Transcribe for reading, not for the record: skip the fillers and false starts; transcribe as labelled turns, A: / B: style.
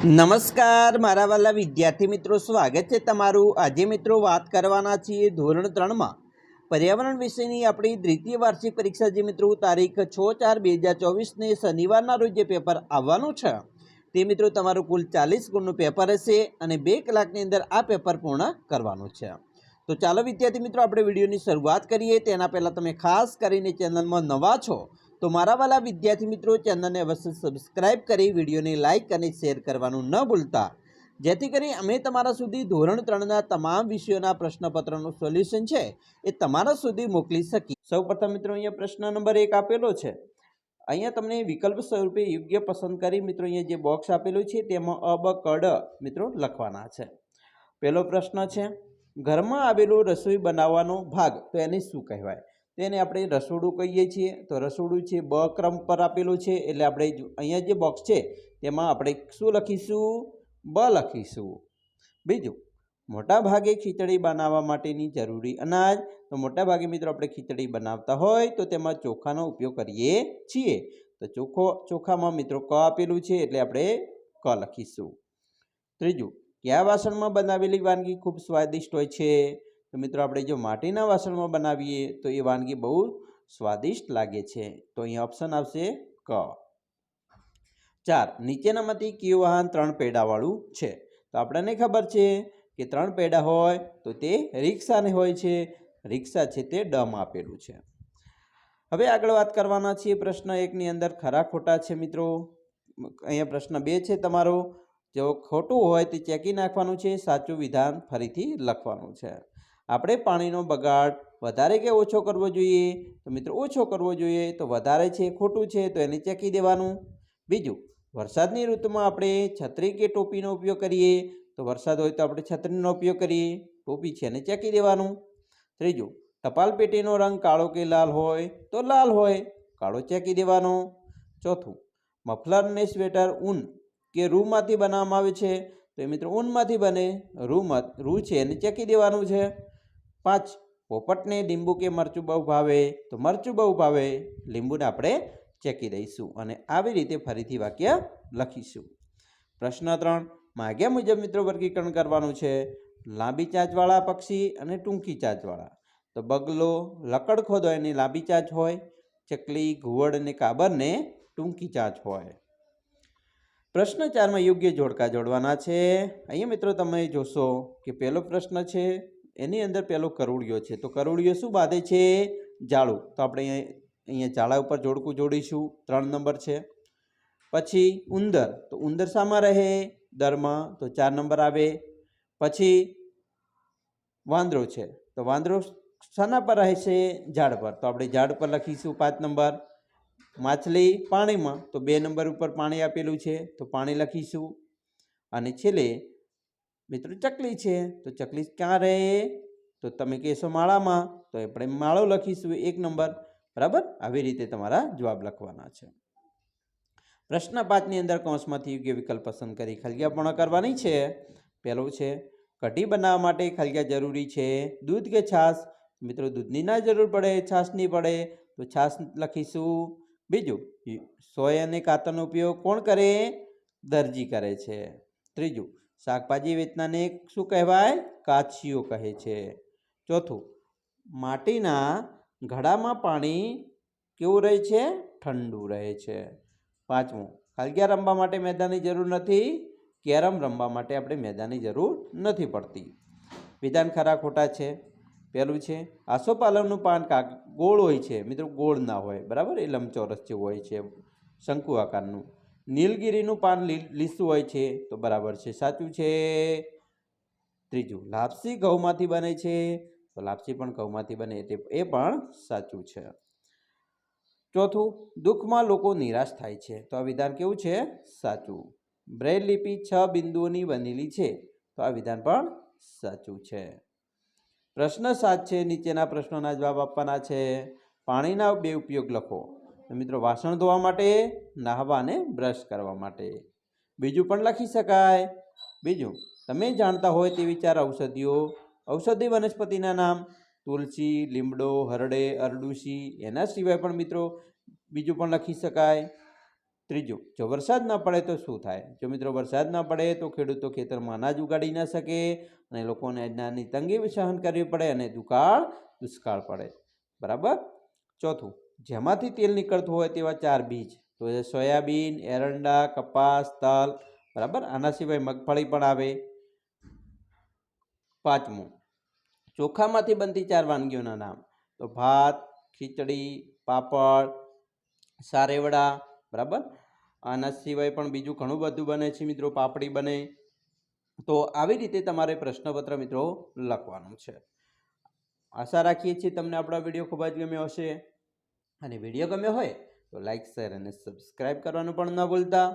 A: નમસ્કાર મારા વાલા વિદ્યાર્થી મિત્રો, સ્વાગત છે તમારું। આજે મિત્રો વાત કરવાના છીએ ધોરણ 3માં પર્યાવરણ વિષયની આપણી દ્વિતીય વાર્ષિક પરીક્ષા જે મિત્રો તારીખ 6/4/2024 ને શનિવારના રોજ જે પેપર આવવાનું છે તે મિત્રો તમારું કુલ 40 ગુણનું પેપર હશે અને 2 કલાકની અંદર આ પેપર પૂર્ણ કરવાનું છે। તો ચાલો વિદ્યાર્થી મિત્રો આપણે વિડીયોની શરૂઆત કરીએ। તેના પહેલાં તમે ખાસ કરીને ચેનલમાં નવા છો તો મારા વાલા વિદ્યાર્થી મિત્રો ચેનલને અવશ્ય સબસ્ક્રાઇબ કરી વિડીયોને લાઇક અને શેર કરવાનું ન ભૂલતા, જેથી કરી અમે તમારા સુધી ધોરણ 3ના તમામ વિષયોના પ્રશ્નપત્રનું સોલ્યુશન છે એ તમારા સુધી મોકલી શકીએ। સૌપ્રથમ મિત્રો અહીંયા પ્રશ્ન નંબર 1 આપેલો છે। અહીંયા તમને વિકલ્પ સ્વરૂપે યોગ્ય પસંદ કરી મિત્રો અહીંયા જે બોક્સ આપેલું છે તેમાં અ બ ક ડ મિત્રો લખવાના છે। પહેલો પ્રશ્ન છે, ઘરમાં આવેલો રસોઈ બનાવવાનો ભાગ તો એને શું કહેવાય? તેને આપણે રસોડું કહીએ છીએ। તો રસોડું છે બ ક્રમ પર આપેલું છે, એટલે આપણે અહીંયા જે બોક્સ છે તેમાં આપણે શું લખીશું? બ લખીશું। બીજું, મોટા ભાગે ખીચડી બનાવવા માટેની જરૂરી અનાજ તો મોટા ભાગે મિત્રો આપણે ખીચડી બનાવતા હોય તો તેમાં ચોખાનો ઉપયોગ કરીએ છીએ। તો ચોખામાં મિત્રો ક આપેલું છે એટલે આપણે ક લખીશું। ત્રીજું, કયા વાસણમાં બનાવેલી વાનગી ખૂબ સ્વાદિષ્ટ હોય છે? તો મિત્રો આપણે જો માટીના વાસણમાં બનાવીએ તો એ વાનગી બહુ સ્વાદિષ્ટ લાગે છે। તો અહીંયા ઓપ્શન આવશે ક। 4, નીચેનામાંથી કયું વાહન 3 પૈડાવાળું છે? તો આપણને ખબર છે કે 3 પૈડા હોય તો તે રિક્ષાને હોય છે। રિક્ષા છે તે ડમાં આપેલું છે। હવે આગળ વાત કરવાના છીએ પ્રશ્ન 1ની અંદર ખરા ખોટા છે મિત્રો। અહીંયા પ્રશ્ન 2 છે તમારો, જો ખોટું હોય તે ચેકી નાખવાનું છે, સાચું વિધાન ફરીથી લખવાનું છે। આપણે પાણીનો બગાડ વધારે કે ઓછો કરવો જોઈએ? તો મિત્રો ઓછો કરવો જોઈએ। તો વધારે છે ખોટું છે તો એને ચેકી દેવાનું। બીજું, વરસાદની ઋતુમાં આપણે છત્રી કે ટોપીનો ઉપયોગ કરીએ? તો વરસાદ હોય તો આપણે છત્રીનો ઉપયોગ કરીએ, ટોપી છે એને ચેકી દેવાનું। ત્રીજું, ટપાલ પેટીનો રંગ કાળો કે લાલ હોય? તો લાલ હોય, કાળો ચેકી દેવાનો। ચોથું, મફલર ને સ્વેટર ઊન કે રૂમાંથી બનાવવામાં આવે છે? તો એ મિત્રો ઊનમાંથી બને, રૂ છે એને ચેકી દેવાનું છે। 5, પોપટને લીંબુ કે મરચું બહુ ભાવે? તો મરચું બહુ ભાવે, લીંબુને આપણે ચેકી દઈશું અને આવી રીતે ફરીથી વાક્ય લખીશું। પ્રશ્ન 3, માગ્યા મુજબ મિત્રો વર્ગીકરણ કરવાનું છે। લાંબી ચાંચવાળા પક્ષી અને ટૂંકી ચાંચવાળા તો બગલો લકડ ખોદો એની લાંબી ચાંચ હોય, ચકલી ઘુવડ અને કાબરને ટૂંકી ચાંચ હોય। પ્રશ્ન 4માં યોગ્ય જોડકા જોડવાના છે। અહીંયા મિત્રો તમે જોશો કે પહેલો પ્રશ્ન છે એની અંદર પહેલો કરોળિયો છે, તો કરોળિયો શું બાંધે છે? જાળું, તો આપણે અહીંયા જાળા ઉપર જોડકું જોડીશું, 3 નંબર છે। પછી ઉંદર, તો ઉંદર શામાં રહે? દરમાં, તો 4 નંબર આવે। પછી વાંદરો છે, તો વાંદરો શાના પર રહે છે? ઝાડ પર, તો આપણે ઝાડ પર લખીશું 5 નંબર। માછલી પાણીમાં, તો 2 નંબર ઉપર પાણી આપેલું છે તો પાણી લખીશું। અને છેલ્લે મિત્રો ચકલી છે, તો ચકલી ક્યાં રહે? તો તમે કહેશો માળામાં, તો આપણે માળો લખીશું 1 નંબર, બરાબર? આવી રીતે તમારા જવાબ લખવાના છે। પ્રશ્ન 5ની અંદર કૌંસમાંથી યોગ્ય વિકલ્પ પસંદ કરી ખલિયા પૂર્ણ કરવાની છે। પહેલો છે, કઢી બનાવવા માટે ખલિયા જરૂરી છે? દૂધ કે છાશ? મિત્રો દૂધની ના જરૂર પડે, છાશની પડે, તો છાશ લખીશું। બીજું, સોય અને કાતરનો ઉપયોગ કોણ કરે? દરજી કરે છે। ત્રીજું, શાકભાજી વેચનારને શું કહેવાય? કાચીઓ કહે છે। ચોથું, માટીના ઘડામાં પાણી કેવું રહે છે? ઠંડુ રહે છે। પાંચમું, ખલિયા રમવા માટે મેદાનની જરૂર નથી? કેરમ રમવા માટે આપણે મેદાનની જરૂર નથી પડતી। વિધાન ખરા ખોટા છે। પહેલું છે, આસોપાલવનું પાન ગોળ હોય છે? મિત્રો ગોળ ના હોય, બરાબર? એ લંબચોરસ જેવું હોય છે, શંકુ આકારનું। નીલગિરીનું પાન લીસું હોય છે? તો બરાબર છે, સાચું છે। ત્રીજું, લાપસી ઘઉંમાંથી બને છે? તો લાપસી પણ ઘઉંમાંથી બને, એ પણ સાચું છે। ચોથું, દુઃખમાં લોકો નિરાશ થાય છે? તો આ વિધાન કેવું છે? સાચું। બ્રેલ લિપિ 6 બિંદુઓની બનેલી છે? તો આ વિધાન પણ સાચું છે। પ્રશ્ન 7 છે, નીચેના પ્રશ્નોના જવાબ આપવાના છે। પાણીના 2 ઉપયોગ લખો। તો મિત્રો વાસણ ધોવા માટે, નહાવા અને બ્રશ કરવા માટે। બીજું પણ લખી શકાય। બીજું, તમે જાણતા હોય તેવી 4 ઔષધિઓ, ઔષધિ વનસ્પતિના નામ? તુલસી, લીમડો, હરડે, અરડુસી, એના સિવાય પણ મિત્રો બીજું પણ લખી શકાય। ત્રીજું, જો વરસાદ ન પડે તો શું થાય? જો મિત્રો વરસાદ ન પડે તો ખેડૂતો ખેતરમાં અનાજ ઉગાડી ન શકે અને લોકોને અનાજની તંગી સહન કરવી પડે અને દુષ્કાળ પડે. બરાબર. ચોથું, જેમાંથી તેલ નીકળતું હોય તેવા 4 બીજ, તો એ સોયાબીન, એરંડા, કપાસ, તલ. બરાબર. આના સિવાય મગફળી પણ આવે. પાંચમું, ચોખામાંથી બનતી 4 વાનગીઓના નામ, તો ભાત, ખીચડી, પાપડ, સારેવડા. બરાબર. આના સિવાય પણ બીજું ઘણું બધું બને છે મિત્રો, પાપડી બને. તો આવી રીતે તમારે પ્રશ્નપત્ર મિત્રો લખવાનું છે. આશા રાખીએ છીએ તમને આપણો વિડીયો ખૂબ જ ગમ્યો હશે, અને વિડીયો ગમ્યો હોય તો લાઈક, શેર અને સબસ્ક્રાઈબ કરવાનું પણ ન ભૂલતા.